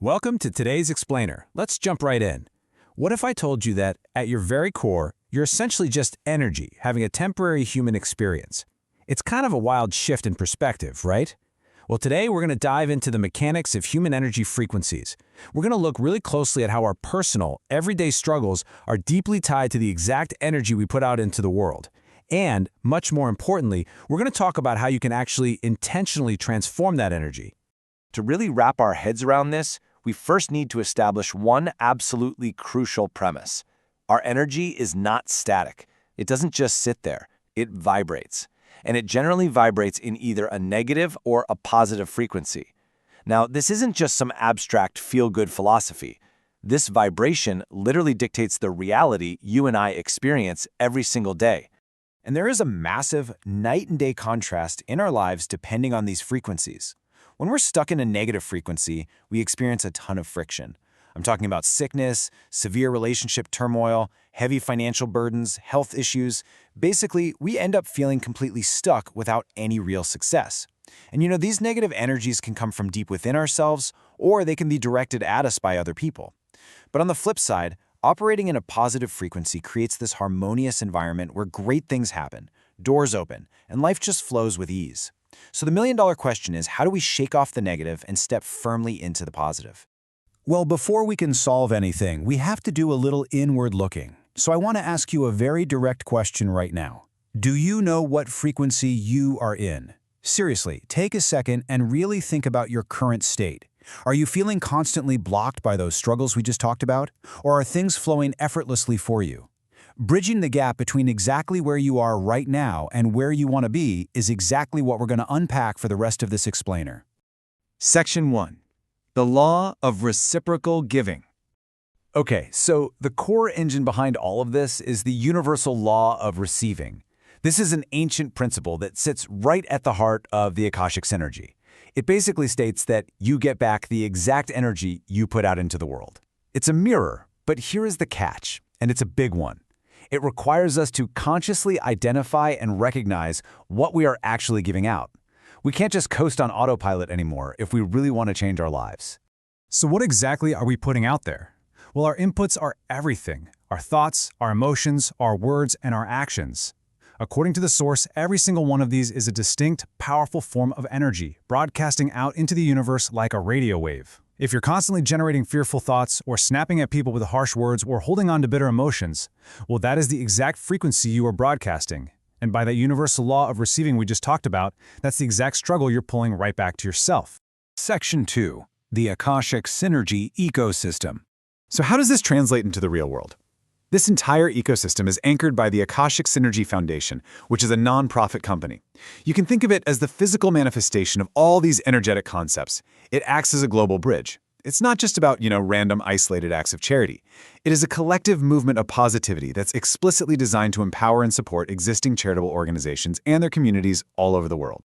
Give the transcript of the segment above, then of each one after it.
Welcome to today's explainer. Let's jump right in. What if I told you that, at your very core, you're essentially just energy having a temporary human experience? It's kind of a wild shift in perspective, right? Well, today we're going to dive into the mechanics of human energy frequencies. We're going to look really closely at how our personal, everyday struggles are deeply tied to the exact energy we put out into the world. And, much more importantly, we're going to talk about how you can actually intentionally transform that energy. To really wrap our heads around this, we first need to establish one absolutely crucial premise. Our energy is not static. It doesn't just sit there. It vibrates. And it generally vibrates in either a negative or a positive frequency. Now, this isn't just some abstract feel-good philosophy. This vibration literally dictates the reality you and I experience every single day. And there is a massive night-and-day contrast in our lives depending on these frequencies. When we're stuck in a negative frequency, we experience a ton of friction. I'm talking about sickness, severe relationship turmoil, heavy financial burdens, health issues. Basically, we end up feeling completely stuck without any real success. And these negative energies can come from deep within ourselves, or they can be directed at us by other people. But on the flip side, operating in a positive frequency creates this harmonious environment where great things happen, doors open, and life just flows with ease. So the million-dollar question is, how do we shake off the negative and step firmly into the positive? Well, before we can solve anything, we have to do a little inward looking. So I want to ask you a very direct question right now. Do you know what frequency you are in? Seriously, take a second and really think about your current state. Are you feeling constantly blocked by those struggles we just talked about? Or are things flowing effortlessly for you? Bridging the gap between exactly where you are right now and where you want to be is exactly what we're going to unpack for the rest of this explainer. Section 1. The Law of Reciprocal Giving. Okay, so the core engine behind all of this is the universal law of receiving. This is an ancient principle that sits right at the heart of the Akashic Synergy. It basically states that you get back the exact energy you put out into the world. It's a mirror, but here is the catch, and it's a big one. It requires us to consciously identify and recognize what we are actually giving out. We can't just coast on autopilot anymore if we really want to change our lives. So what exactly are we putting out there? Well, our inputs are everything. Our thoughts, our emotions, our words, and our actions. According to the source, every single one of these is a distinct, powerful form of energy, broadcasting out into the universe like a radio wave. If you're constantly generating fearful thoughts, or snapping at people with harsh words, or holding on to bitter emotions, well, that is the exact frequency you are broadcasting. And by that universal law of receiving we just talked about, that's the exact struggle you're pulling right back to yourself. Section 2. The Akashic Synergy Ecosystem. So how does this translate into the real world? This entire ecosystem is anchored by the Akashic Synergy Foundation, which is a non-profit company. You can think of it as the physical manifestation of all these energetic concepts. It acts as a global bridge. It's not just about, random isolated acts of charity. It is a collective movement of positivity that's explicitly designed to empower and support existing charitable organizations and their communities all over the world.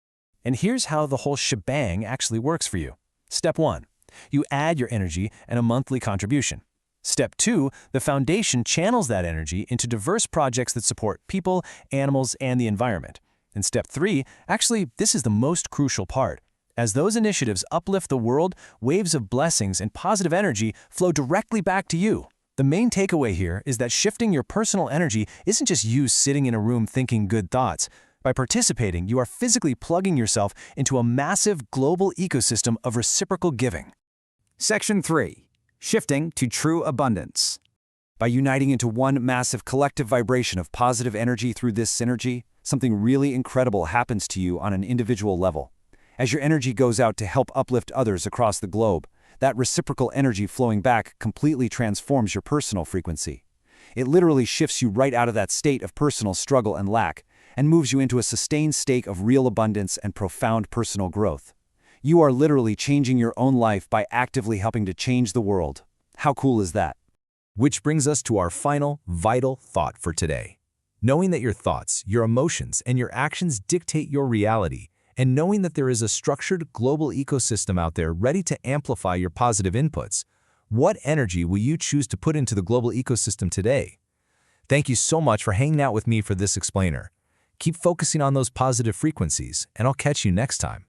And here's how the whole shebang actually works for you. Step 1. You add your energy and a monthly contribution. Step 2, the foundation channels that energy into diverse projects that support people, animals, and the environment. And step 3, actually, this is the most crucial part. As those initiatives uplift the world, waves of blessings and positive energy flow directly back to you. The main takeaway here is that shifting your personal energy isn't just you sitting in a room thinking good thoughts. By participating, you are physically plugging yourself into a massive global ecosystem of reciprocal giving. Section 3. Shifting to true abundance. By uniting into one massive collective vibration of positive energy through this synergy, something really incredible happens to you on an individual level. As your energy goes out to help uplift others across the globe, that reciprocal energy flowing back completely transforms your personal frequency. It literally shifts you right out of that state of personal struggle and lack, and moves you into a sustained state of real abundance and profound personal growth. You are literally changing your own life by actively helping to change the world. How cool is that? Which brings us to our final, vital thought for today. Knowing that your thoughts, your emotions, and your actions dictate your reality, and knowing that there is a structured global ecosystem out there ready to amplify your positive inputs, what energy will you choose to put into the global ecosystem today? Thank you so much for hanging out with me for this explainer. Keep focusing on those positive frequencies, and I'll catch you next time.